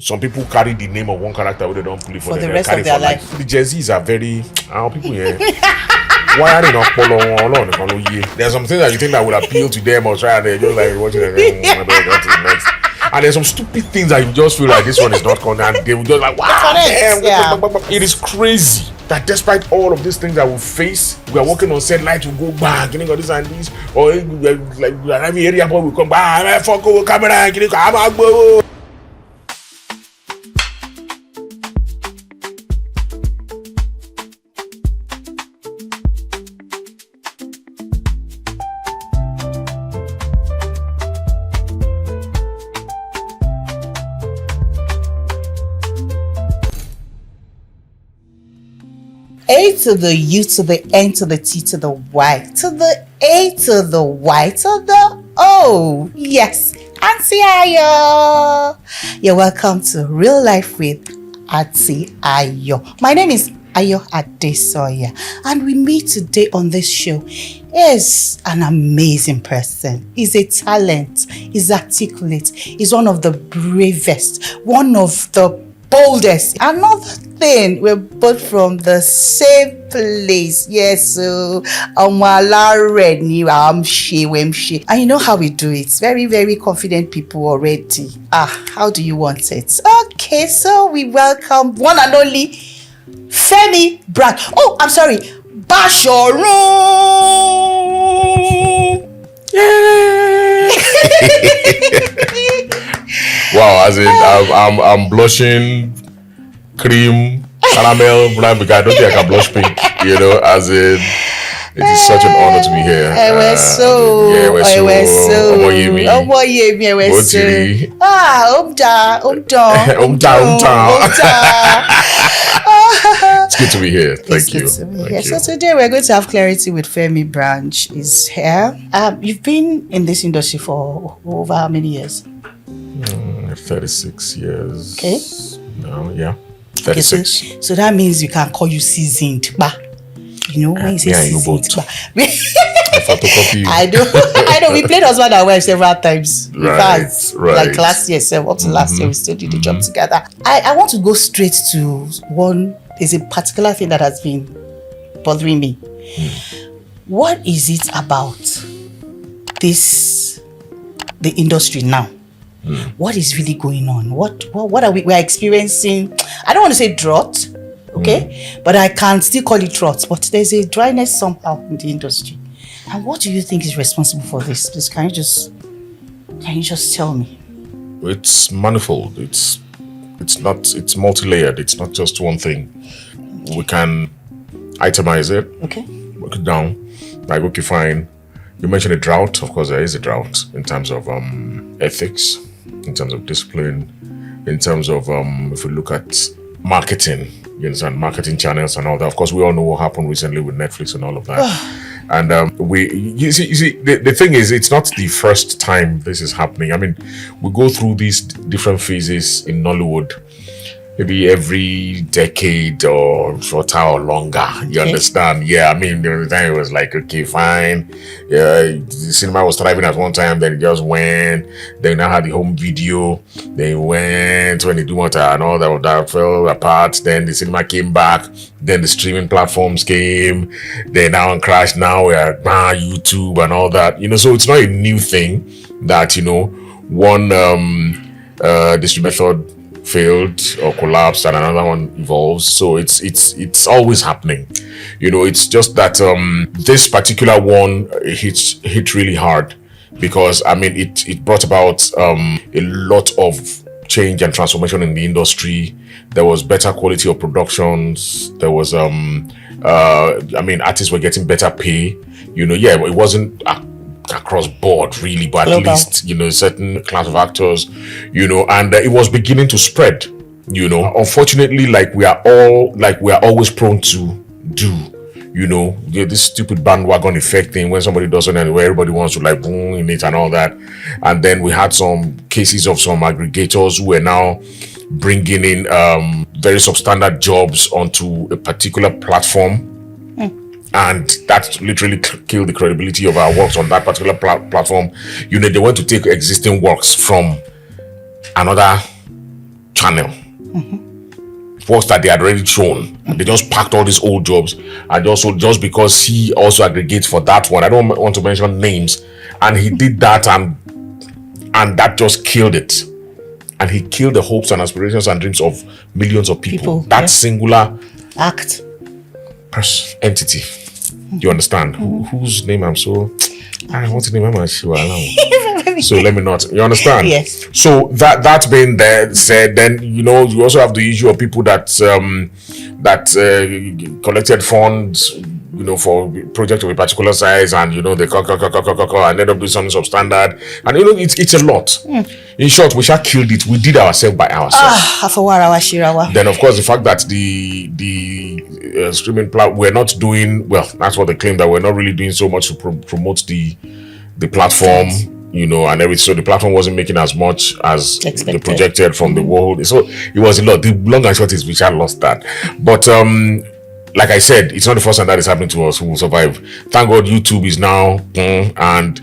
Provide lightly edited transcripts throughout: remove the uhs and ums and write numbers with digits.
Some people carry the name of one character where they don't play for the rest of their life. The Gen Zs are very people here. Why are they not following? There's some things that you think that will appeal to them or try, they're just like watching it. And there's some stupid things that you just feel like this one is not correct, and they will just like, wow, damn. It is crazy that despite all of these things that we face, we are working on set, light will go back, you know, this and this, or like every area boy will come back, fuck over camera, I'm 'A' to the U to the N to the T to the Y to the A to the Y to the O. Yes, Aunty Ayo. You're welcome to Real Life with Aunty Ayo. My name is Ayo Adesanya, and we meet today on this show is an amazing person. He's a talent. He's articulate. He's one of the bravest, one of the boldest. Another thing, we're both from the same place. Yes, so and you know how we do it. Very, very confident people already. How do you want it? Okay, so we welcome one and only Femi Branch. Oh, I'm sorry, Bashoru. Yeah. Wow, as in I'm blushing cream caramel brown because I don't think I can blush pink, you know, as in it is such an honor to be here. We're so It's good to be here. Thank you. So today we're going to have clarity with Femi Branch is here. You've been in this industry for over how many years? 36 years. Okay. No, yeah. 36. Okay, so that means you can call you seasoned. You know, when you say seasoned. I know. We played husband and wife several times. Right. Like last year, so up to last year, we still did the job together. I want to go straight to one. There's a particular thing that has been bothering me. What is it about the industry now? What is really going on? What are we're experiencing? I don't want to say drought, okay, but I can still call it drought. But there's a dryness somehow in the industry. And what do you think is responsible for this? Please, can you just tell me? It's manifold. It's multi-layered. It's not just one thing. We can itemize it. Okay. Break it down. Like, okay, fine. You mentioned a drought. Of course, there is a drought in terms of ethics, in terms of discipline, in terms of if we look at marketing, you understand, marketing channels and all that. Of course, we all know what happened recently with Netflix and all of that. And you see, the thing is, it's not the first time this is happening. I mean, we go through these different phases in Nollywood, maybe every decade or shorter or longer. You understand? Yeah, I mean, the time it was like, okay, fine. Yeah, the cinema was thriving at one time, then it just went. Then now had the home video. Then it went when they do what and all that fell apart. Then the cinema came back. Then the streaming platforms came. Then now crashed. Now we're YouTube and all that. You know, so it's not a new thing that, you know, one distributor failed or collapsed and another one evolves. So it's always happening. You know, it's just that this particular one hit really hard because I mean it brought about a lot of change and transformation in the industry. There was better quality of productions. There was I mean, artists were getting better pay. You know, yeah, it wasn't across board really, but at least, you know, a certain class of actors, you know, and it was beginning to spread, you know. Unfortunately, like we are always prone to do, you know, this stupid bandwagon effect thing when somebody does something where everybody wants to like boom in it and all that. And then we had some cases of some aggregators who are now bringing in very substandard jobs onto a particular platform. And that literally killed the credibility of our works on that particular platform. You know, they want to take existing works from another channel. Works that they had already shown. And they just packed all these old jobs, and also just because he also aggregates for that one. I don't want to mention names, and he did that, and that just killed it. And he killed the hopes and aspirations and dreams of millions of people. That singular act, entity. You understand? Whose name I want to name him. So let me not. You understand? Yes. So that's been there said. Then you also have the issue of people that collected funds, for project of a particular size, and they and end up doing something substandard, and it's a lot. In short, we shall killed it. We did ourselves by ourselves. Then of course the fact that the streaming platform, we're not doing well. That's what they claim, that we're not really doing so much to promote the platform. And everything. So the platform wasn't making as much as they projected from the world. So it was a lot. The long and short is we shall lost that. But like I said, it's not the first time that is happening to us. Who will survive. Thank God YouTube is now, and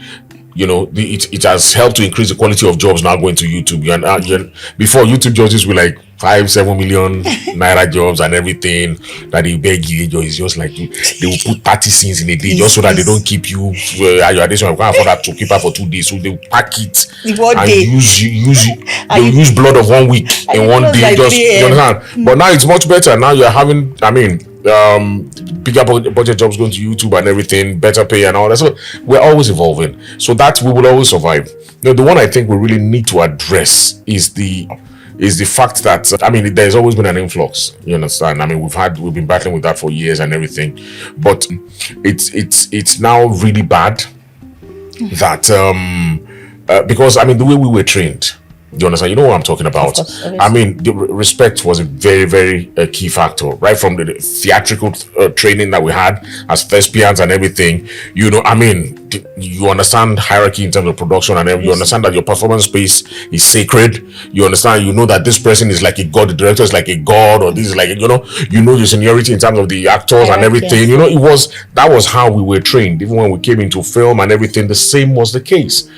it has helped to increase the quality of jobs now going to YouTube. And before, YouTube jobs were like 5-7 million naira jobs and everything that they beg you. It's just like they will put 30 scenes in a day just so that they don't keep you. Your Adesanya can't afford that to keep her for 2 days, so they will pack it and use blood of 1 week in one day. Just you understand? But now it's much better. Now you're having, bigger budget jobs going to YouTube and everything, better pay and all that. So we're always evolving. So that we will always survive. The one I think we really need to address is the fact that there's always been an influx. You understand? We've been battling with that for years and everything, but it's now really bad that because the way we were trained. You understand? You know what I'm talking about. The respect was a very, very key factor, right from the theatrical training that we had as thespians and everything. You understand hierarchy in terms of production and everything. You understand that your performance space is sacred. You understand, that this person is like a god, the director is like a god, or this is like, your seniority in terms of the actors and everything. That was how we were trained. Even when we came into film and everything, the same was the case.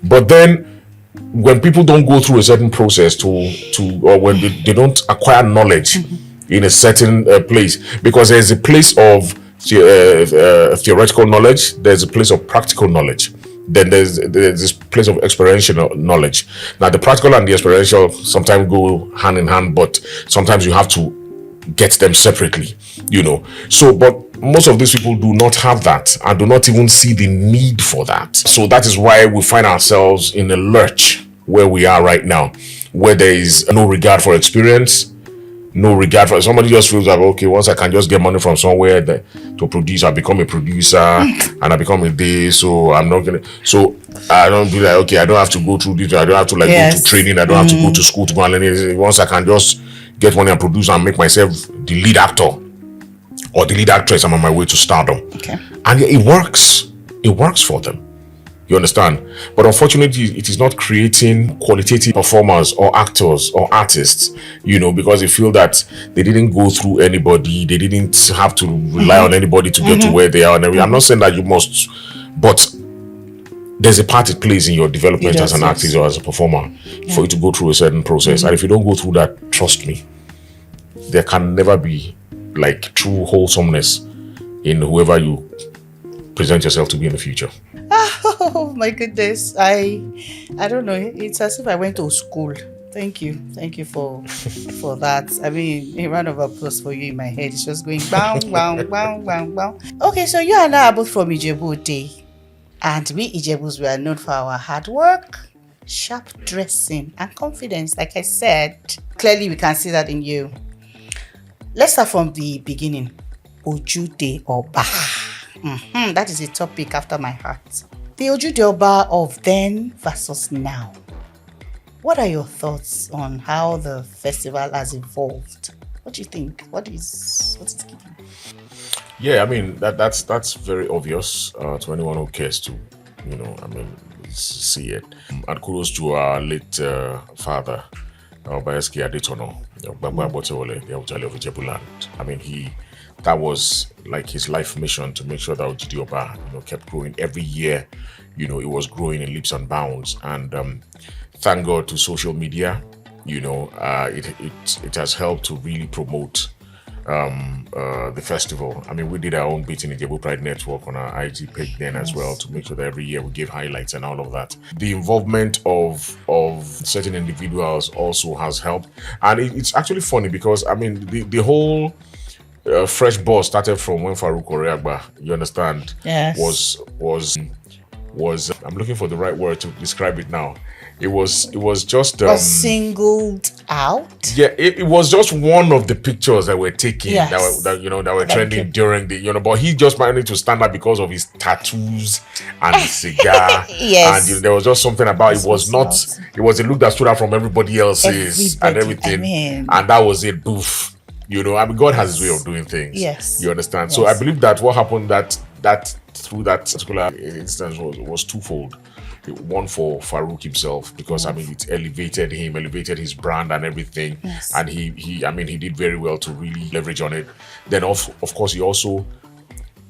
But then, when people don't go through a certain process or when they don't acquire knowledge in a certain place, because there's a place of theoretical knowledge, there's a place of practical knowledge, then there's this place of experiential knowledge. Now the practical and the experiential sometimes go hand in hand, but sometimes you have to get them separately, but most of these people do not have that and do not even see the need for that. So that is why we find ourselves in a lurch where we are right now, where there is no regard for experience, no regard for somebody just feels like, okay, once I can just get money from somewhere to produce, I become a producer and I become a day, so I'm not gonna, so I don't be like, okay, I don't have to go through this, I don't have to go to training, I don't have to go to school to go and learn it. Once I can just get money and produce and make myself the lead actor or the lead actress, I'm on my way to stardom. Okay. And it works for them. You understand? But unfortunately, it is not creating qualitative performers or actors or artists, because they feel that they didn't go through anybody, they didn't have to rely on anybody to get to where they are. And I'm not saying that you must, but there's a part it plays in your development as an artist or as a performer for you to go through a certain process. And if you don't go through that, trust me, there can never be like true wholesomeness in whoever you present yourself to be in the future. Oh my goodness, I don't know, it's as if I went to school. Thank you for that. A round of applause for you in my head. It's just going bang bang bang bang bang. Okay, so you and I are both from Ijebu, and we Ijebus were known for our hard work, sharp dressing and confidence. Like I said, clearly we can see that in you. Let's start from the beginning. Oju-Oja. That is a topic after my heart. The Oju-Oja of then versus now. What are your thoughts on how the festival has evolved? What do you think? What is keeping? Yeah, that's very obvious to anyone who cares to, see it. And kudos to our late father, Kemi Adetiba, that was like his life mission to make sure that Oju-Oja, kept growing every year. It was growing in leaps and bounds. And thank God to social media, It has helped to really promote the festival. I mean, we did our own bit in the Ijebu Pride Network on our IG page then as well, to make sure that every year we give highlights and all of that. The involvement of certain individuals also has helped, and it's actually funny because I mean the whole fresh buzz started from when Farouk Oreagba, you understand, Yes. was I'm looking for the right word to describe it now. It was just Was singled out. yeah, it was just one of the pictures that were taken Yes. that were trending during the but he just managed to stand out because of his tattoos and his cigar. Yes. And there was just something about it. Was not Smart. it was a look that stood out from everybody else's and Everybody, everything. I mean. And that was it, boof. I mean, God has his way of doing things. Yes. You understand? So I Yes. believe that what happened that through that particular instance was twofold. One for Farouk himself, because I mean it elevated him, elevated his brand and everything. Yes. And he did very well to really leverage on it. Then of course he also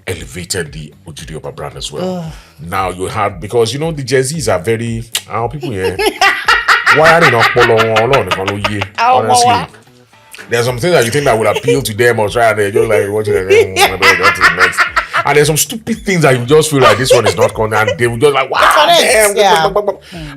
elevated the Oju-Oja brand as well. Now you have, because the Jay-Z's are very people here. Why are they not honestly? There's some things that you think that would appeal to them or try, and they're just like watching it. Next. And there's some stupid things that you just feel like this one is not correct, and they will just like, wow, damn. Yeah.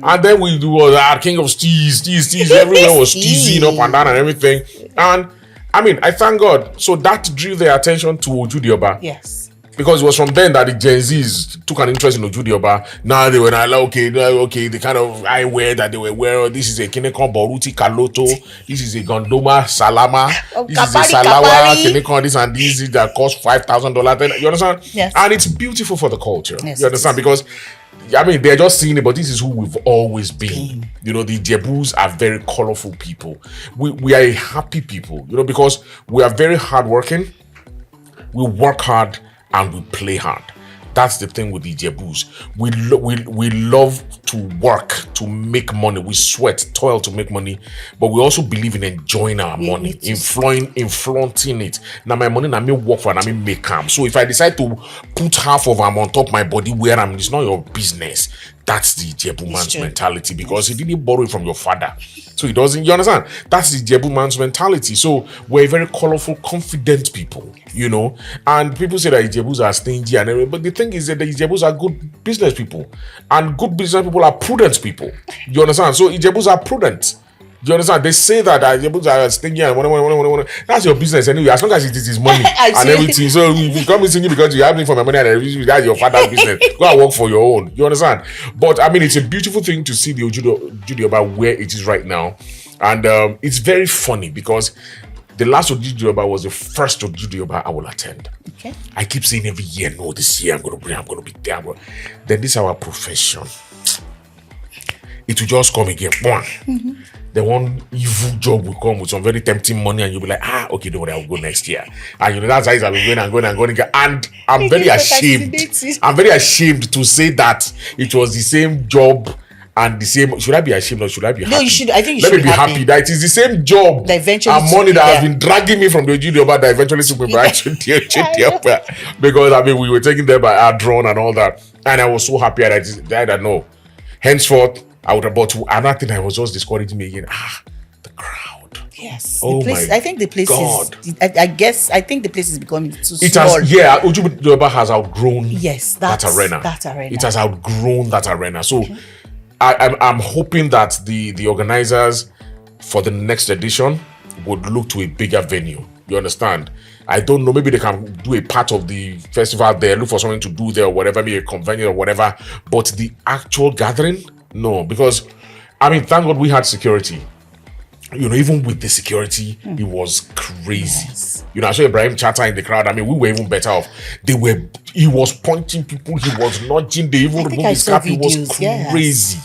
And then we do King of Steez. Everywhere was teasing up and down and everything. And I mean, I thank God. So that drew their attention to Oju-Oja. Yes. Because it was from then that the Gen Zs took an interest in Oju-Oja. Now they were like, okay, the kind of eyewear that they were wearing. This is a Kinekon Boruti Kaloto. This is a Gondoma Salama. This is a Salawa Kinekon. This and this that cost $5,000. You understand? Yes. And it's beautiful for the culture. Yes, You understand? Because I mean, they're just seeing it, but this is who we've always been. The Jebus are very colorful people. We are a happy people, because we are very hardworking. We work hard and we play hard. That's the thing with the Jebus. We love to work to make money. We sweat, toil to make money, but we also believe in enjoying our money, in flaunting it. Now my money, now me work for, now me make them. So if I decide to put half of them on top my body where I'm, it's not your business. That's the Jebu man's mentality, because he didn't borrow it from your father. So he doesn't, you understand? That's the Jebu man's mentality. So we're very colorful, confident people, And people say that Jebus are stingy and everything. But the thing is that the Jebus are good business people. And good business people are prudent people. You understand? So Jebus are prudent. You understand? They say that Jebus are stingy and whatever. That's your business anyway, as long as it is his money and everything. So if you come stingy because you have me for my money and that's your father's business, go and work for your own. You understand? But I mean, it's a beautiful thing to see the Oju-Oja where it is right now. And it's very funny because the last Oju-Oja was the first Oju-Oja I will attend. Okay. I keep saying every year, no, this year I'm going to be there. Then this is our profession. It will just come again. The one evil job will come with some very tempting money, and you'll be like, okay, don't worry, I'll go next year. And that's how I've been going. And I'm very ashamed. I'm very ashamed to say that it was the same job and the same. Should I be ashamed or should I be happy? No, you should. I think you Let should me be happy that it is the same job that eventually and money that has been dragging me from the Oju-Oja that eventually took me back. Because I mean, we were taking them by our drone and all that, and I was so happy that I know. Henceforth, I would have bought another thing that was just discouraging me again. The crowd. Yes. Oh the place, my I think the place God. I think the place is becoming too It small. has, Oju-Oja has outgrown that arena. It has outgrown that arena. So I'm hoping that the organizers for the next edition would look to a bigger venue. You understand? I don't know, maybe they can do a part of the festival there, look for something to do there or whatever, maybe a convention or whatever. But the actual gathering, no. Because, I mean, thank God we had security. Even with the security, it was crazy. Yes. I saw Ibrahim Chata in the crowd. I mean, we were even better off. He was pointing people, he was nudging, they even removed his cap. It was crazy.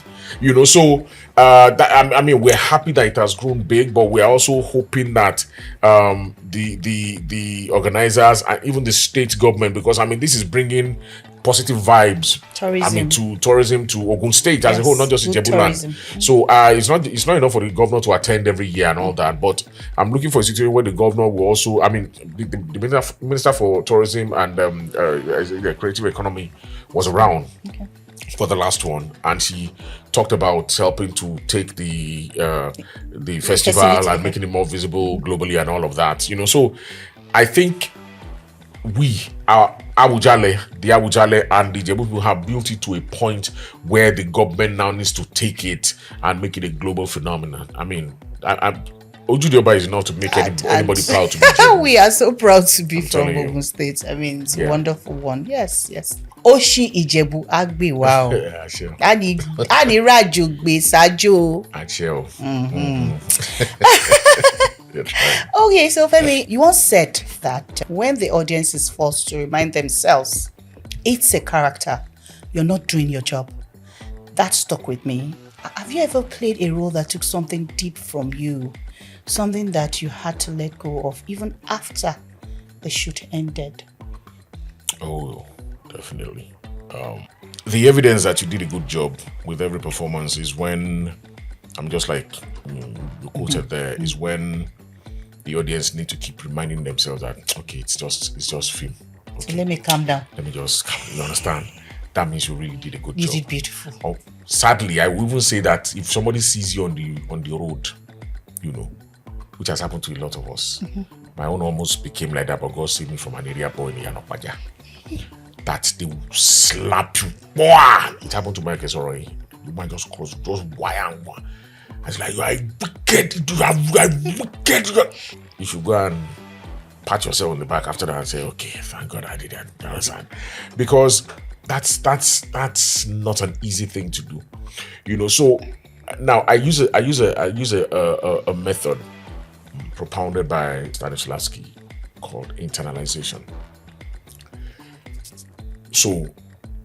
So I mean, we're happy that it has grown big, but we're also hoping that the organizers and even the state government, because I mean, this is bringing positive vibes. Tourism. I mean, to tourism to Ogun State as a whole, not just in Jebuland. So it's not enough for the governor to attend every year and all that. But I'm looking for a situation where the governor will also, I mean, the minister for tourism and the creative economy was around. Okay. for the last one, and she talked about helping to take the festival Facility. and making it more visible globally and all of that. So I think our the Awujale and the Jebu people have built it to a point where the government now needs to take it and make it a global phenomenon. I mean, Oju-Oja is not to make anybody proud to be Jebu. We are so proud to be from telling you. Ogun State. I mean, it's a wonderful one. Yes. Oshi Ijebu Agbe, wow. Yeah, sure. Ani Rajo Gbe Sajo. Actually. Okay, so Femi, you once said that when the audience is forced to remind themselves it's a character, you're not doing your job. That stuck with me. Have you ever played a role that took something deep from you? Something that you had to let go of even after the shoot ended? Oh, definitely. The evidence that you did a good job with every performance is when, I'm just like you quoted there, is when the audience need to keep reminding themselves that, okay, it's just film. Okay. So let me calm down. Let me just, you understand? That means you really did a good job. You did beautiful. Oh, sadly, I will even say that if somebody sees you on the road, which has happened to a lot of us, my own almost became like that, but God saved me from an area boy in Yanopaja. That they will slap you. It happened to Michael Soroi. You might just cross, just wire and wire. I was like, you are wicked, you are wicked. You should go and pat yourself on the back after that and say, okay, thank God I did that. You understand? Because that's not an easy thing to do. So now I use a method propounded by Stanislavski called internalization. So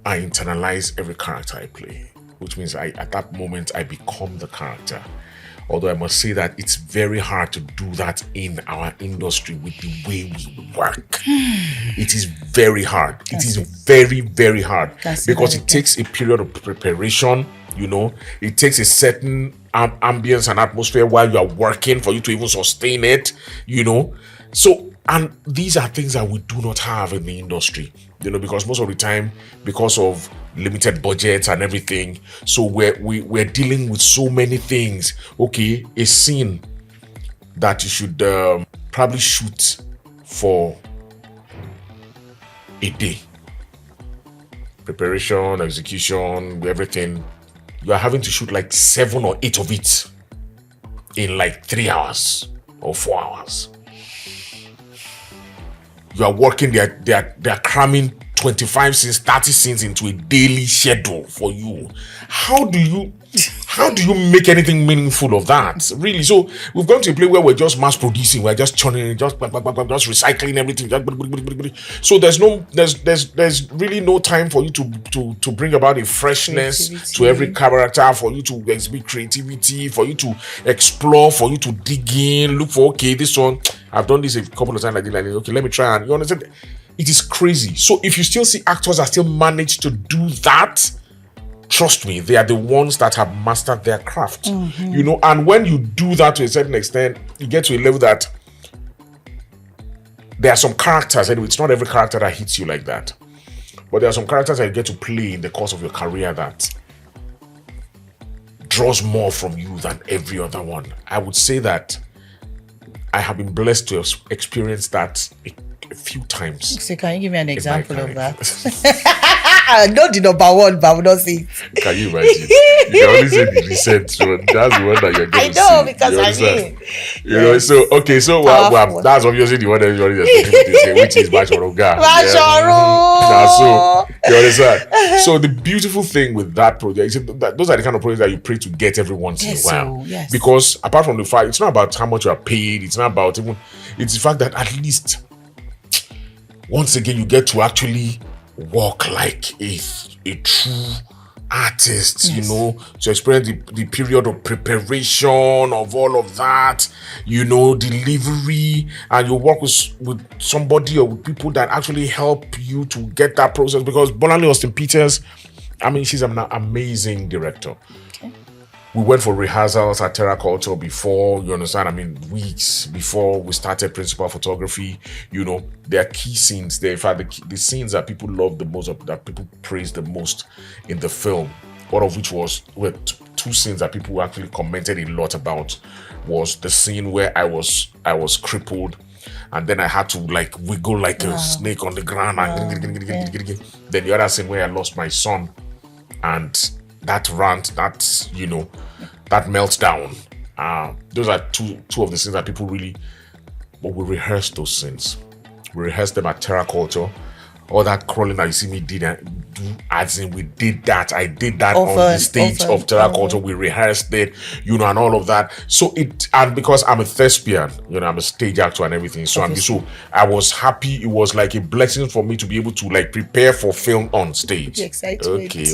I internalize every character I play, which means at that moment I become the character. Although I must say that it's very hard to do that in our industry with the way we work. It is very hard. It is very, very hard because it takes a period of preparation. It takes a certain ambience and atmosphere while you are working for you to even sustain it. So, and these are things that we do not have in the industry, because most of the time, because of limited budgets and everything, so we're dealing with so many things. Okay, a scene that you should probably shoot for a day, preparation, execution, everything. You are having to shoot like 7 or 8 of it in like 3 hours or 4 hours. You are working, they're cramming 25 scenes, 30 scenes into a daily schedule for you. How do you make anything meaningful of that? Really? So we've gone to a place where we're just mass producing, we're just churning, just recycling everything. So there's really no time for you to bring about a freshness to every character, for you to exhibit creativity, for you to explore, for you to dig in, look for, okay, this one, I've done this a couple of times, like okay, let me try, and you understand? It is crazy. So if you still see actors that still manage to do that, trust me, they are the ones that have mastered their craft. And when you do that to a certain extent, you get to a level that there are some characters, anyway, it's not every character that hits you like that, but there are some characters that you get to play in the course of your career that draws more from you than every other one. I would say that I have been blessed to experience that a few times. So can you give me an example of that? I know the number one, but I will not say it. Can you imagine? You can only say the recent one. That's the one that you're going to see. I know, because I mean. So, okay, so that's obviously the one that everybody is expecting to say, which is Bashoroga. So, you understand? So, the beautiful thing with that project is that those are the kind of projects that you pray to get every once in a while. Yes. Because apart from the fact, it's not about how much you are paid, it's not about even, it's the fact that at least, once again, you get to actually walk like a true artist, to experience the period of preparation of all of that, delivery, and you work with somebody or with people that actually help you to get that process. Because Bonali Austin Peters, I mean, she's an amazing director. we went for rehearsals at Terra Culture before, you understand? I mean, weeks before we started principal photography. You know, there are key scenes there. In fact, the scenes that people love the most, that people praise the most in the film, one of which were two scenes that people actually commented a lot about, was the scene where I was crippled, and then I had to like wiggle like a snake on the ground, and then the other scene where I lost my son, and that rant, that, you know, that meltdown. Those are two of the scenes that people really, but we rehearsed those scenes. We rehearsed them at Terra Culture. All that crawling that you see me do, as in we did that. I did that on the stage of Terra Culture. We rehearsed it, you know, and all of that. So and because I'm a thespian, you know, I'm a stage actor and everything. So I was happy. It was like a blessing for me to be able to like prepare for film on stage. Okay,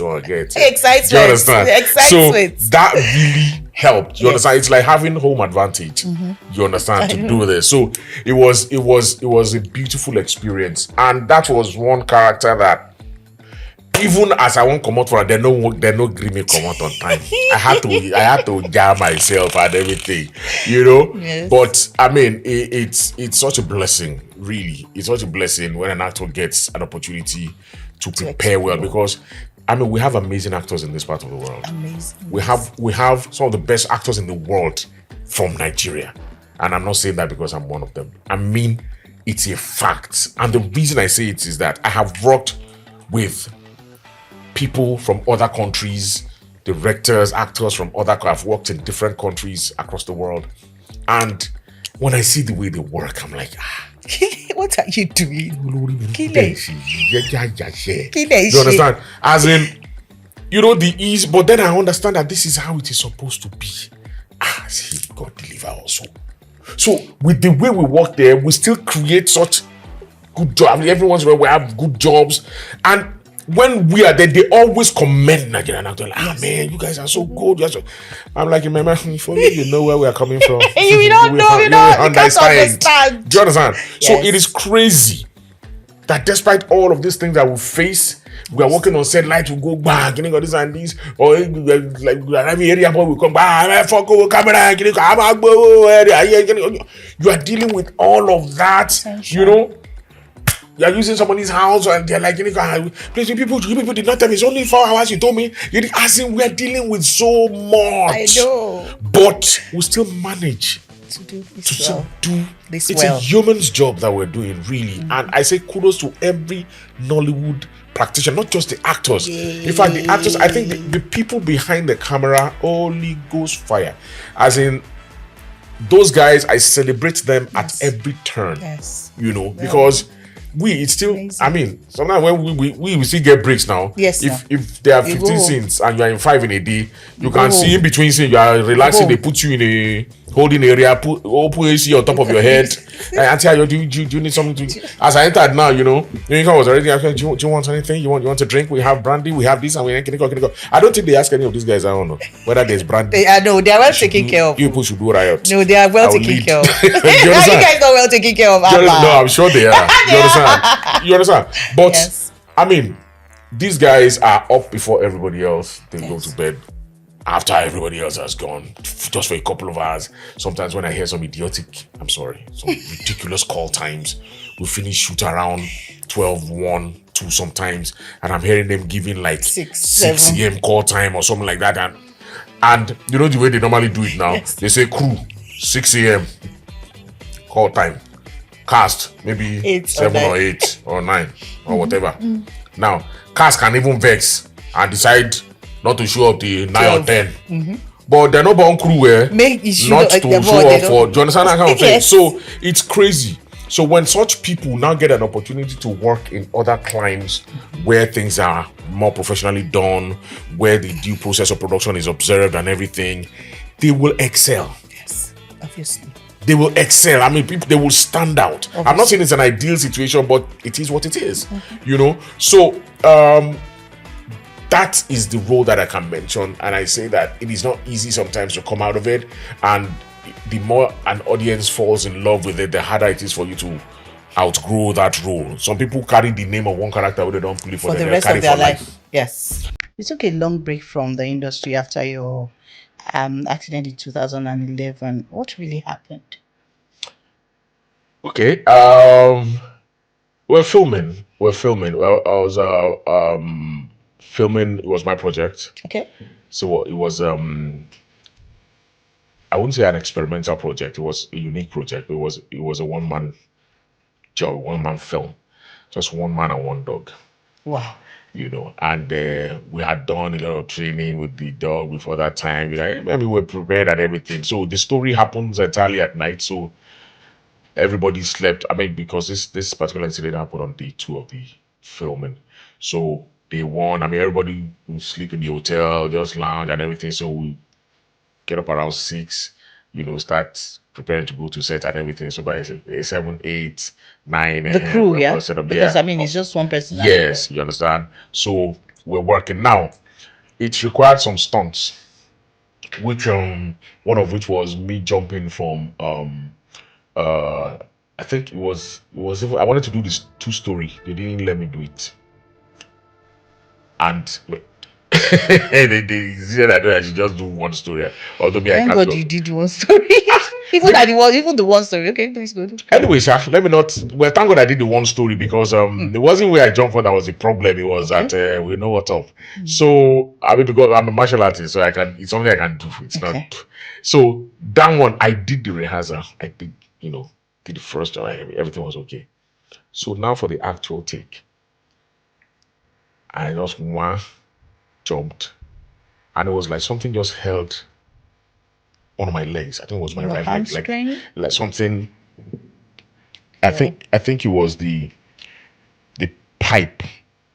oh, I get it. Excitement. Do you understand? Excitement. So that really helped. You understand? It's like having home advantage. You understand, to do this. So it was a beautiful experience, and that was one character that, even as I won't come out for it, they no agree me come out on time. I had to jar myself and everything, you know. Yes. But I mean, it's such a blessing, really. It's such a blessing when an actor gets an opportunity to prepare well, because I mean, we have amazing actors in this part of the world. Amazing. We have some of the best actors in the world from Nigeria. And I'm not saying that because I'm one of them. I mean, it's a fact. And the reason I say it is that I have worked with people from other countries, directors, actors from I've worked in different countries across the world. And when I see the way they work, I'm like, what are you doing? You understand? As in, you know, the ease, but then I understand that this is how it is supposed to be. See, God deliver also. So with the way we work there, we still create such good jobs. I mean, every once in a while we have good jobs, and when we are there, they always commend Nigerian actors. Like, man, you guys are so good. I'm like, remember, for me, you know where we are coming from. You don't know, you can't understand. Do you understand? Yes. So it is crazy that despite all of these things that we face, we are working on set, light will go back, getting all this and this, or like every area boy will come back, camera, you are dealing with all of that, you know. You are using somebody's house and they're like, please, people did not tell me it's only 4 hours. You told me. As in, we are dealing with so much. I know. But we still manage to do this well. It's a human's job that we're doing, really. And I say kudos to every Nollywood practitioner, not just the actors. In fact, the actors, I think the people behind the camera, Holy Ghost fire. As in, those guys, I celebrate them at every turn. Yes. You know, because it's still amazing. I mean, sometimes when we still get breaks now. Yes. If there are 15 scenes and you are in 5 in a day, you can see in between scenes, you are relaxing, they put you in a holding area, open AC on top of your head. Auntie Ayo, do you need something to? As I entered now, you know, was already asking, do you want anything? You want a drink? We have brandy, we have this, and we can go. I don't think they ask any of these guys, I don't know, whether there's brandy. I know, they are well taken care of. You people should do riot. No, they are well taken care of. You guys are well taken care of. No, I'm sure they are. You understand? But I mean, these guys are up before everybody else. They go to bed after everybody else has gone, just for a couple of hours. Sometimes when I hear some ridiculous call times, we finish shoot around 12, 1, 2 sometimes, and I'm hearing them giving like 6 a.m. call time or something like that. And you know the way they normally do it now? Yes. They say crew, 6 a.m. call time. Cast, maybe 7 or 8 or 9 or whatever. Now, cast can even vex and decide not to show up the 9 or 10. But they're not born crew not to show up for. Do you understand that kind of thing? So it's crazy. So when such people now get an opportunity to work in other climes where things are more professionally done, where the due process of production is observed and everything, they will excel. Yes, obviously. They will excel. I mean, they will stand out. Obviously. I'm not saying it's an ideal situation, but it is what it is. You know? So, that is the role that I can mention. And I say that it is not easy sometimes to come out of it. And the more an audience falls in love with it, the harder it is for you to outgrow that role. Some people carry the name of one character, but they don't play for the rest of their life. Yes. You took a long break from the industry after your accident in 2011. What really happened? Okay. We're filming. We're filming. Well, I was filming. It was my project. Okay. So it was I wouldn't say an experimental project. It was a unique project. It was a one-man job, one-man film, just one man and one dog. Wow. And we had done a lot of training with the dog before that time. Maybe we were prepared and everything. So the story happens entirely at night. So everybody slept. I mean, because this particular incident happened on day 2 of the filming. So day 1, I mean, everybody would sleep in the hotel, just lounge and everything. So we get up around 6, start preparing to go to set and everything. So by 7, 8, 9, The crew, we're yeah. all set up Because there. I mean, it's just one person. Yes, you understand. So we're working now. It required some stunts, which one of which was me jumping from I think it was even, I wanted to do this 2-story. They didn't let me do it. And they said I should just do 1 story. Although me, I Thank can't God go. you did 1 story. even the 1 story. Okay, please go. Anyway, sir, let me not. Well, thank God I did the 1 story because it wasn't where I jumped from that was the problem. It was that we know what's up. So I mean, because I'm a martial artist, so it's something I can do. It's not. So that one, I did the rehearsal. I did, did the first job. Everything was okay. So now for the actual take, I just jumped, and it was like something just held one of my legs. I think it was my Your right leg, hamstring? like something. I think it was the pipe,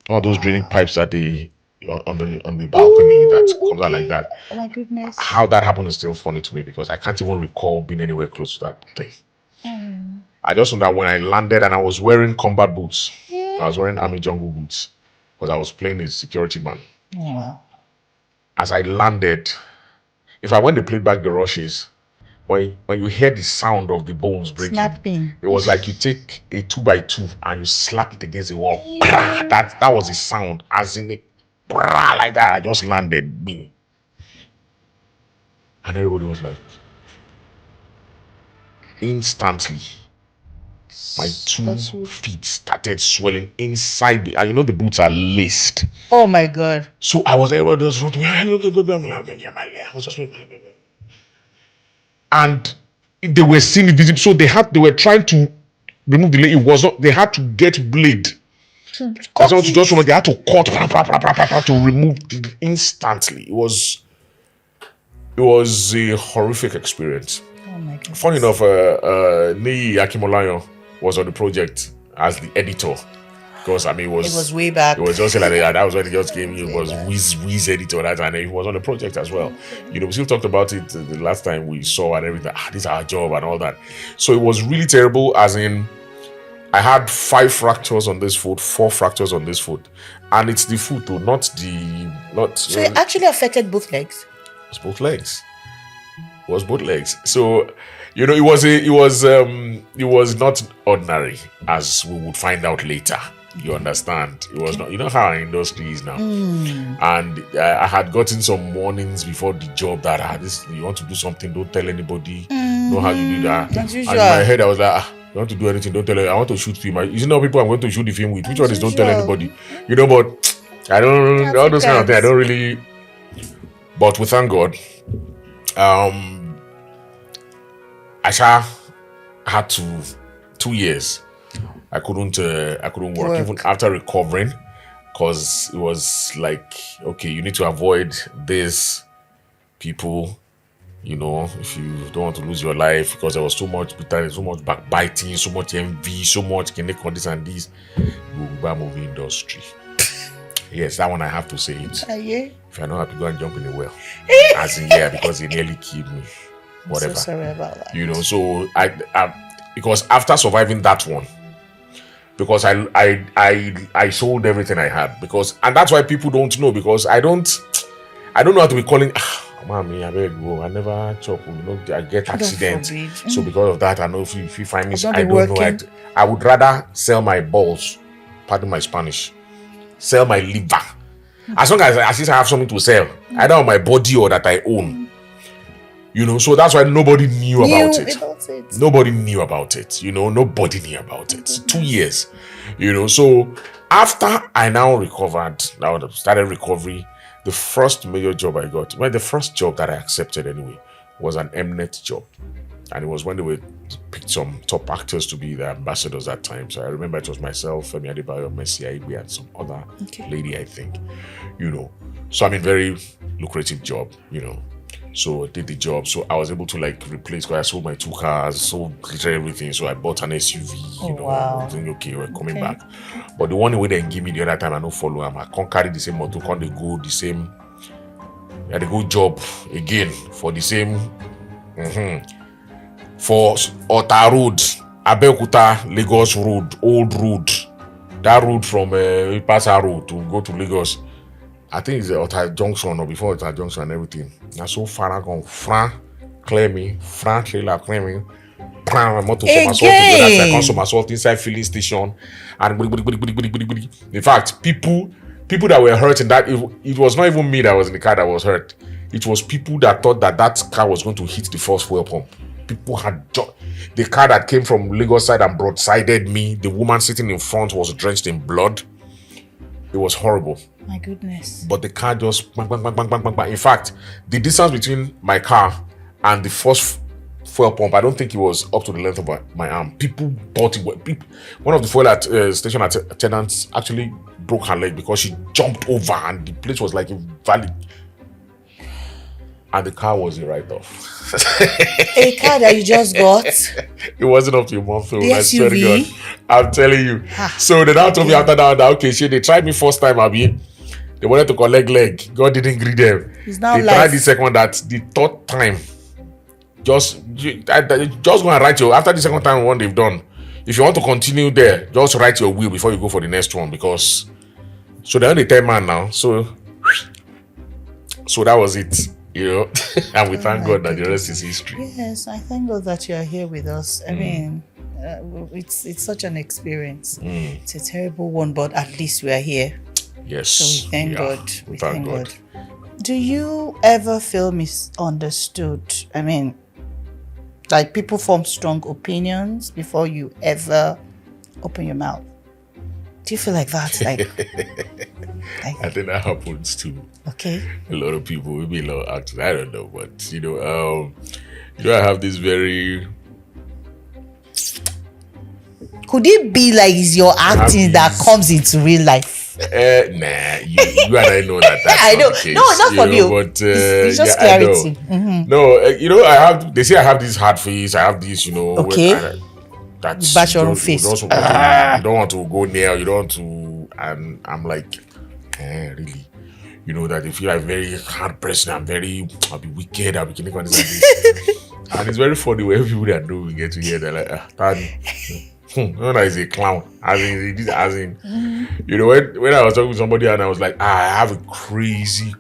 all those draining pipes that they on the balcony that comes out like that. Oh my goodness. How that happened is still funny to me because I can't even recall being anywhere close to that thing. I just know that when I landed and I was wearing combat boots, I was wearing army jungle boots because I was playing a security man. Wow. As I landed, if I went to play back the rushes, when you hear the sound of the bones breaking, Snapping. it was like you take a 2x2 and you slap it against the wall. That was the sound, as in it, like that. I just landed, me, and everybody was like, instantly, my 2 feet started swelling inside, and the boots are laced. Oh my God. So I was able to just, I was just, and they were seeing it visible. So they were trying to remove the leg. It was not. They had to get blade. That's what just they had to cut to remove it instantly. It was a horrific experience. Oh my God. Funny enough, Niyi Akimolayo was on the project as the editor. Because I mean, it was way back. It was just like that was when it just came. It was Wiz editor that, and he was on the project as well. We still talked about it the last time we saw and everything. This is our job and all that. So it was really terrible. As in, I had 5 fractures on this foot, 4 fractures on this foot, and it's the foot, though, not. So it actually affected both legs. It was both legs. It was both legs. So, it was not ordinary, as we would find out later. You understand? It was not. You know how our industry is now. And I had gotten some warnings before the job that this you want to do something, don't tell anybody. Know how you do that. As usual. And in my head, I was like, you want to do anything, don't tell anybody. I want to shoot film. You know people I'm going to shoot the film with. Which one is don't tell anybody? But I don't all those kind of things. I don't really. But we thank God. I had to 2 years. I couldn't work even after recovering, because it was like, okay, you need to avoid this people, if you don't want to lose your life, because there was so much bitterness, so much backbiting, so much envy, so much connect on this and this. Movie industry. Yes, that one I have to say it. If you're not happy, go and jump in the well. As in, because it nearly killed me. Whatever. I'm so sorry about that. So I because after surviving that one, because I sold everything I had, and that's why people don't know, because I don't know how to be calling. Mommy, I beg you, I never chop. I get accidents. So because of that, I know if you find me, I don't know. I would rather sell my balls, pardon my Spanish, sell my liver, as long as I have something to sell, either on my body or that I own. You know, so that's why nobody knew about it. About it. Nobody knew about it. You know, nobody knew about it. 2 years. You know, so after I now recovered, now started recovery, the first major job I got, well, the first job that I accepted anyway, was an Mnet job. And it was when they were picked some top actors to be the ambassadors that time. So I remember it was myself, Kemi Adetiba, Messi Aigbe, and some other lady, I think. You know, so I mean, very lucrative job, you know. So I did the job. So I was able to like replace, because I sold my 2 cars, sold literally everything. So I bought an SUV, you know. Wow. Thinking, okay, we're coming back. But the one way they give me the other time, I don't follow them. I can't carry the same motor, can't they go the same. I had a good job again for the same. For Ota Road, Abeokuta, Lagos Road, old road. That road from Ipasa Road to go to Lagos. I think it's the Ota Junction or before Ota Junction and everything. Now so far I gone Fran, clear me, Fran trailer clear me. Plan motor somersault to go that I come somersault inside filling station. And in fact, people that were hurt in that, it was not even me that was in the car that was hurt. It was people that thought that car was going to hit the first fuel pump. People had the car that came from Lagos side and broadsided me. The woman sitting in front was drenched in blood. It was horrible. My goodness. But the car just bang, bang, bang, bang, bang, bang, bang. In fact, the distance between my car and the first fuel pump, I don't think it was up to the length of my arm. People thought it was. One of the fuel station attendants actually broke her leg because she jumped over and the place was like a valley. And the car was a write-off. A car that you just got? It wasn't up to your month old. The I swear to SUV? God. I'm telling you. So they now told me after that, okay, they tried me first time, Abi. They wanted to collect leg. God didn't greet them. It's now they life. tried the second, that the third time. Just go and write after the second time one they've done. If you want to continue there, just write your will before you go for the next one, because so they're only 10 man now. So that was it. You know, and we thank God that the rest is history. Yes, I thank God that you are here with us. I mean, it's such an experience. It's a terrible one, but at least we are here. Yes. So we thank God. We thank God. Do you ever feel misunderstood? I mean, like people form strong opinions before you ever open your mouth. Do you feel like that? Like I think that happens to a lot of people, maybe a lot of actors. I don't know, but you know, I have this very. Could it be like it's your acting that comes into real life? Nah, you and I know that. That's I know. Not the case, No, not for you. But it's just clarity. No, you know, they say I have this hard face. I have this, you know. Okay. That's bash your own face. You don't want to go near. You don't want to. And I'm like, really. You know that they feel like very hard person. I'll be wicked. I'll be killing on this. And it's very funny when people that know we get to hear, they're like, no, that is a clown. As in, you know, when I was talking to somebody and I was like, I have a crazy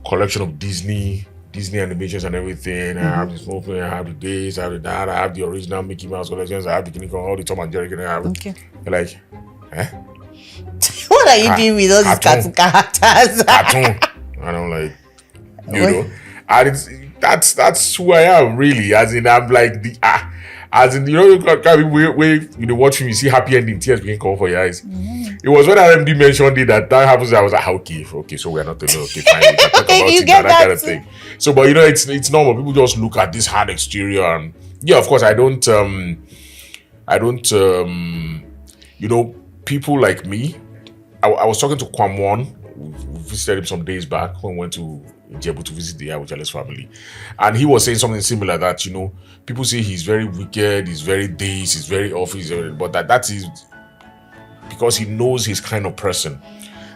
collection of Disney animations and everything. I have this movie, I have the days, I have the that, I have the original Mickey Mouse collections, I have the King Kong, all the Tom and Jerry. Okay. They're like, what are you doing with all these cartoon characters? Cartoon. And I'm like, you know, and that's who I am really. As in, I'm like as in, you know, you know, watch film, you see happy ending, tears begin come for your eyes. It was when RMD mentioned it that happens. I was like, okay, so we're not alone. Okay, fine, we can talk about it, that kind of thing. So, but you know, it's normal. People just look at this hard exterior, and yeah, of course, I don't, you know, people like me. I was talking to Kwamwon. We visited him some days back when we went to Ijebu to visit the Awujale's family, and he was saying something similar, that, you know, people say he's very wicked, he's very this, he's very off, but that is because he knows his kind of person.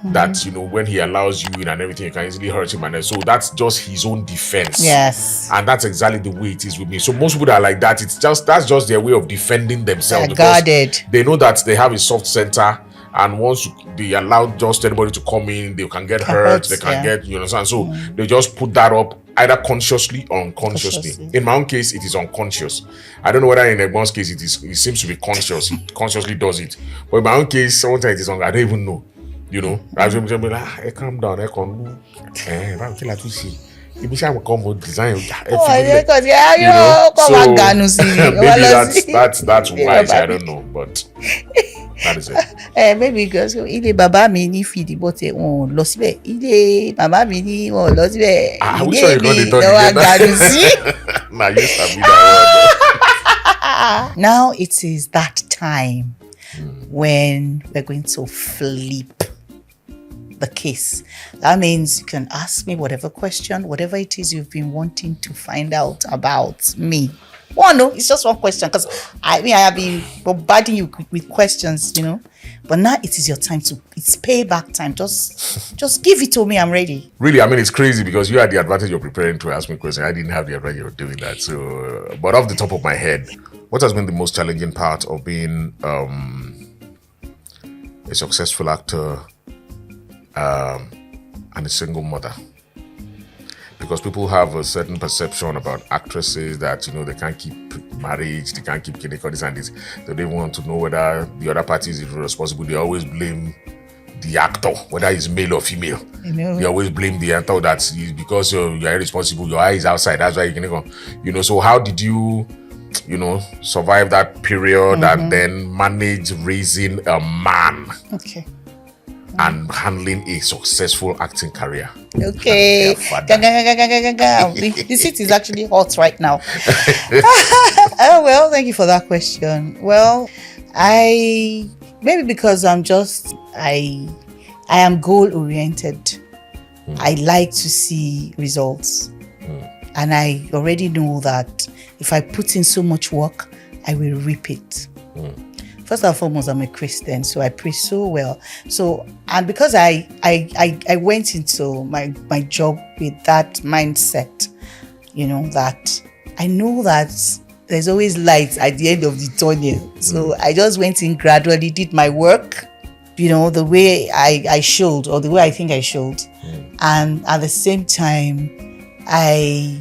That, you know, when he allows you in and everything, you can easily hurt him, and so that's just his own defense. Yes, and that's exactly the way it is with me. So most people that are like that, that's just their way of defending themselves. They're guarded. They know that they have a soft center. And once they allow just anybody to come in, they can get hurt, they can get, you understand? So they just put that up either consciously or unconsciously. In my own case, it is unconscious. I don't know whether in Egbon's case it seems to be conscious. He consciously does it. But in my own case, sometimes it is I don't even know. You know? I just be like, hey, calm down, If you shall come with design, Oh, because you know. So maybe that's wise. I don't know, but that is it. Maybe because ilé bàbá mi ní fìdí bọ́tẹ̀ wọn ò lọ síbẹ̀, ilé màmá mi ní wọn ò lọ síbẹ̀, Which one ilé you got the mi talk ló wá again? ganu sí. Nah, you sabi that Now it is that time when we're going to flip the case. That means you can ask me whatever question, whatever it is you've been wanting to find out about me. Oh no, it's just one question, because I have been bombarding you with questions, But now it is your time it's payback time. Just give it to me. I'm ready. Really, I mean, it's crazy because you had the advantage of preparing to ask me questions. I didn't have the advantage of doing that. So, but off the top of my head, what has been the most challenging part of being a successful actor and a single mother? Because people have a certain perception about actresses that, they can't keep marriage, they can't keep kidding, this and this. They don't want to know whether the other party is responsible. They always blame the actor, whether he's male or female. They always blame the actor that because you're irresponsible, your eye is outside, that's why you can go. So how did you, survive that period and then manage raising a man? Okay. And handling a successful acting career. Okay. The seat is actually hot right now. Oh, well, thank you for that question. Well, maybe because I am goal oriented. I like to see results. And I already know that if I put in so much work, I will reap it. First and foremost, I'm a Christian, so I pray so well. So, and because I went into my job with that mindset, that I know that there's always light at the end of the tunnel. So I just went in gradually, did my work, the way I should, or the way I think I should. And at the same time, I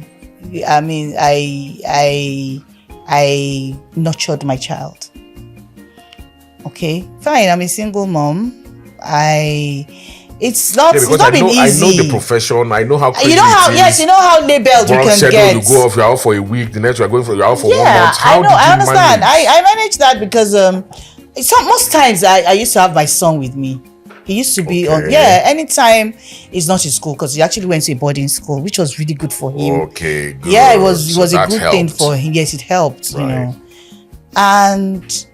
nurtured my child. Okay, fine. I'm a single mom. It's not been easy. I know the profession. I know how crazy you know how it is. Yes, you know how labeled you can get. You go off, you're out for a week. The next you're going for, you're out for 1 month. I know. I understand. I manage that because most times I used to have my son with me. He used to be on. Yeah, anytime he's not in school, because he actually went to a boarding school, which was really good for him. Okay, good. Yeah, it was a good thing for him. Yes, it helped. Right. And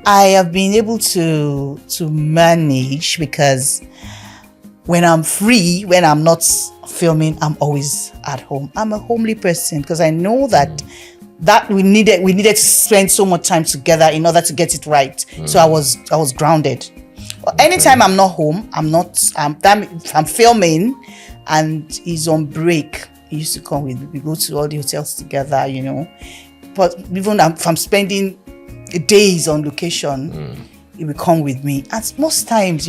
I have been able to manage, because when I'm free, when I'm not filming, I'm always at home. I'm a homely person because I know that we needed to spend so much time together in order to get it right. So I was grounded. Anytime I'm not home, I'm filming and he's on break, he used to come with me. We go to all the hotels together, But even if I'm spending days on location, he will come with me. And most times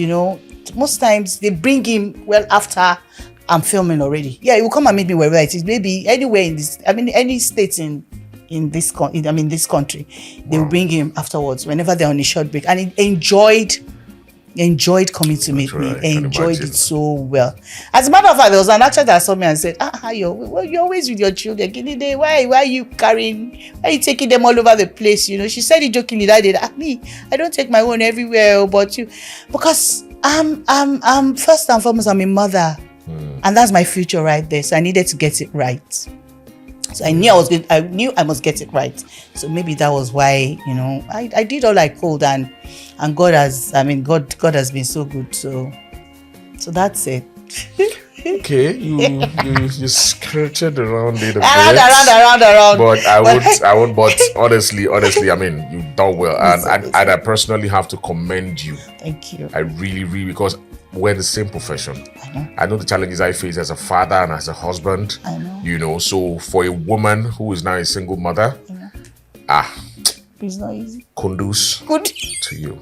they bring him after I'm filming already. Yeah, he will come and meet me wherever it is. Maybe anywhere any state in this country, they will bring him afterwards whenever they're on a short break. And he enjoyed coming to meet me. Enjoyed it so well. As a matter of fact, there was an actor that saw me and said, Ayo, you're always with your children. Why are you taking them all over the place? She said it jokingly that day. Me, I don't take my own everywhere, but you, because I'm first and foremost, I'm a mother, and that's my future right there. So I needed to get it right. So I knew I must get it right. So maybe that was why, I did all I could, and God has been so good. So that's it. Okay, you skirted around it a bit. Around. But I won't. But honestly, I mean, you've done well, and I personally have to commend you. Thank you. I really, really, because we're the same profession. I know the challenges I face as a father and as a husband. I know. So for a woman who is now a single mother, it's not easy. Kudos to you.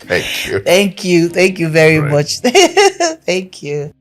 Thank you very much. Thank you.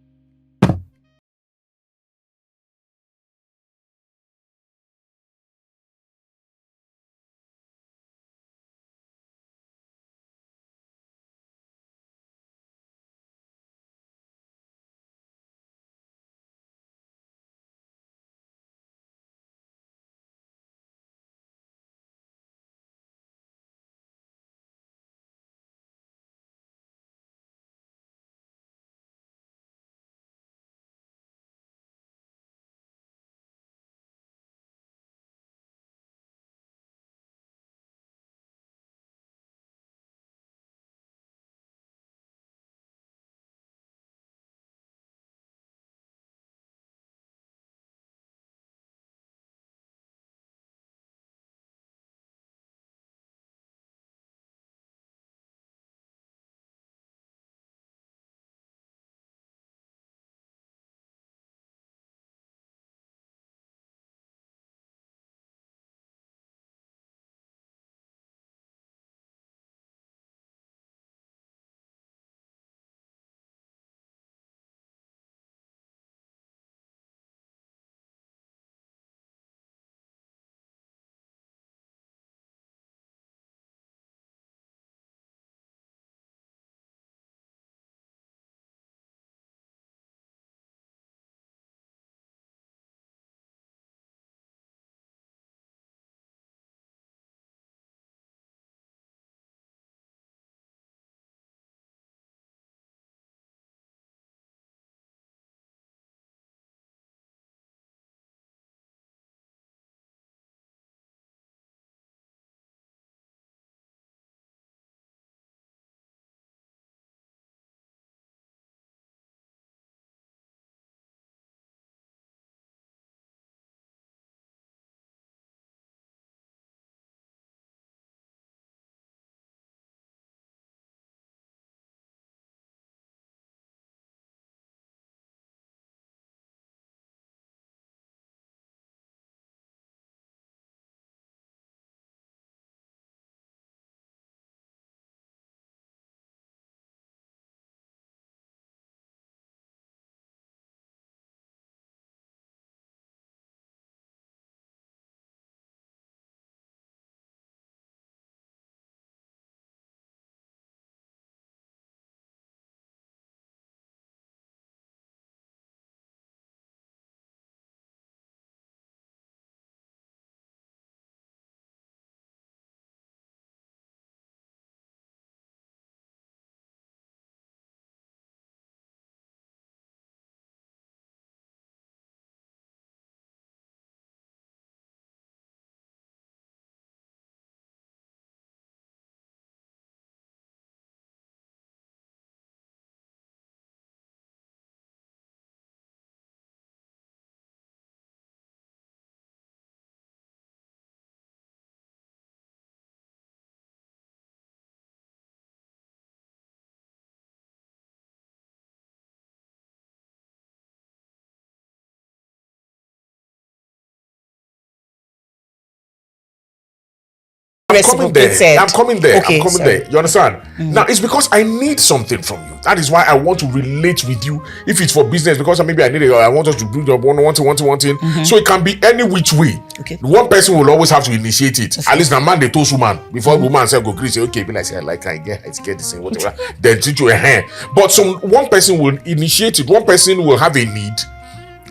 reciprocated. I'm coming there. Okay, I'm coming sorry. there. You understand? Now, it's because I need something from you. That is why I want to relate with you. If it's for business, because maybe I want us to do the one thing. So it can be any which way. Okay. One person will always have to initiate it. At least the man they told woman before woman say go say okay, be like say I like I get this thing, whatever. Then teach you a hand. But one person will initiate it. One person will have a need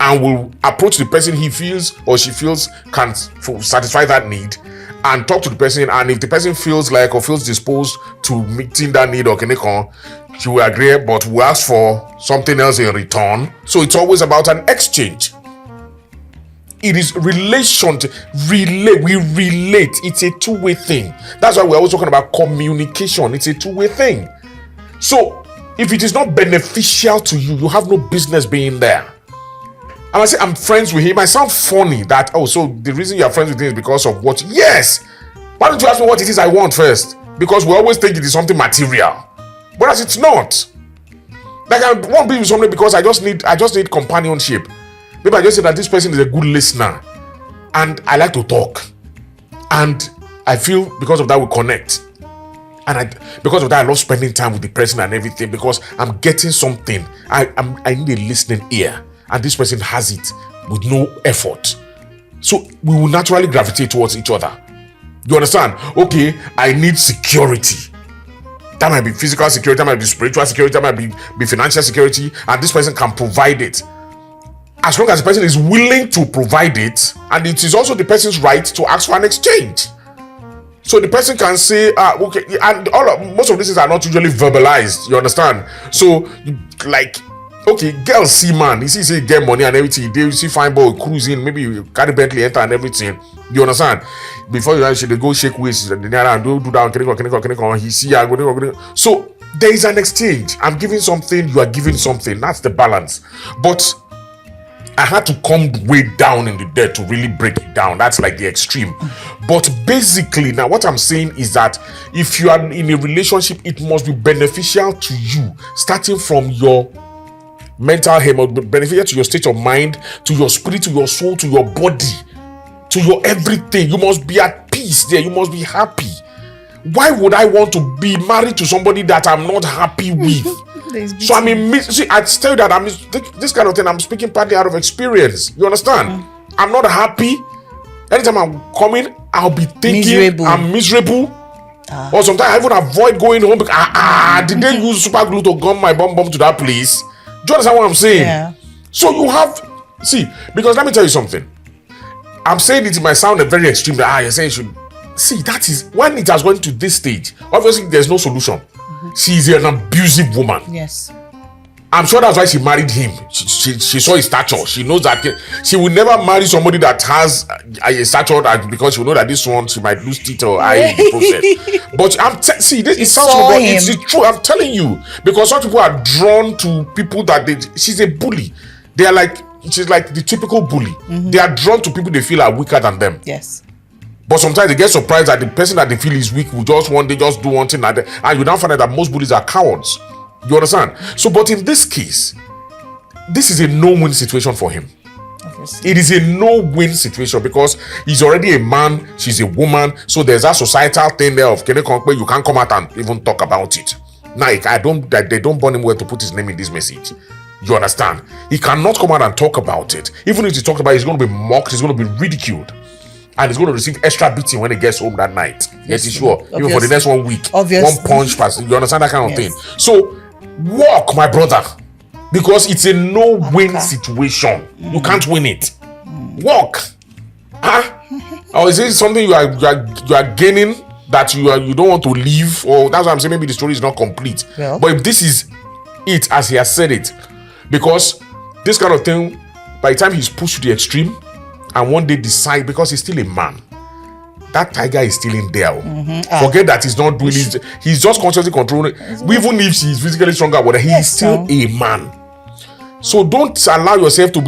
and will approach the person he feels or she feels can satisfy that need, and talk to the person. And if the person feels like or feels disposed to meeting that need or connect, she will agree, but will ask for something else in return. So it's always about an exchange. It is relation to relate. We relate. It's a two-way thing. That's why we're always talking about communication. It's a two-way thing. So if it is not beneficial to you, you have no business being there. And I say I'm friends with him. It might sound funny that, so the reason you're friends with him is because of what? Yes. Why don't you ask me what it is I want first? Because we always think it is something material, whereas it's not. Like I won't be with somebody because I just need companionship. Maybe I just say that this person is a good listener, and I like to talk, and I feel because of that we connect, and because of that I love spending time with the person and everything, because I'm getting something. I need a listening ear. And this person has it with no effort. So we will naturally gravitate towards each other. You understand? Okay, I need security. That might be physical security, that might be spiritual security, that might be financial security, and this person can provide it. As long as the person is willing to provide it, and it is also the person's right to ask for an exchange. So the person can say, okay, and most of these things are not usually verbalized. You understand? So, like, okay, girls see man, you see say get money and everything. They see fine boy cruising, maybe you carry Bentley enter and everything. You understand? Before you actually they go shake waist and do that. He see go. So there is an exchange. I'm giving something, you are giving something. That's the balance. But I had to come way down in the dirt to really break it down. That's like the extreme. But basically, now what I'm saying is that if you are in a relationship, it must be beneficial to you, starting from your mental health, beneficial to your state of mind, to your spirit, to your soul, to your body, to your everything. You must be at peace there. You must be happy. Why would I want to be married to somebody that I'm not happy with? So I mean, see, I tell you that this kind of thing. I'm speaking partly out of experience. You understand? I'm not happy. Anytime I'm coming, I'll be thinking I'm miserable. Or sometimes I even avoid going home because did they use super glue to gum my bum to that place? Do you understand what I'm saying? Yeah. So you have because let me tell you something. I'm saying it might sound a very extreme that you're saying you should see. That is when it has gone to this stage. Obviously, there's no solution. She's an abusive woman. Yes. I'm sure that's why she married him. She saw his stature. She knows that she will never marry somebody that has a stature because she will know that this one she might lose teeth or eye in the process. But it sounds wrong. It's true. I'm telling you, because some people are drawn to people that she's a bully. She's like the typical bully. They are drawn to people they feel are weaker than them. Yes. But sometimes they get surprised that the person that they feel is weak will just do one thing and you now find out that most bullies are cowards. You understand? So, but in this case, this is a no-win situation for him. Obviously. It is a no-win situation because he's already a man, she's a woman, so there's that societal thing there of you can't come out and even talk about it. Now, they don't want him where to put his name in this message. You understand? He cannot come out and talk about it. Even if he talks about it, he's going to be mocked, he's going to be ridiculed. And he's going to receive extra beating when he gets home that night. Yes, sure. Obviously. Even for the next 1 week. Obviously. One punch pass. You understand that kind of thing? So, walk, my brother. Because it's a no-win situation. You can't win it. Walk. Or is it something you are gaining that you don't want to leave? Or that's why I'm saying maybe the story is not complete. Well. But if this is it as he has said it, because this kind of thing, by the time he's pushed to the extreme, and one day decide, because he's still a man, that tiger is still in there. Forget that he's not doing it. He's just consciously controlling. Even if she's physically stronger, but he is still a man. So don't allow yourself to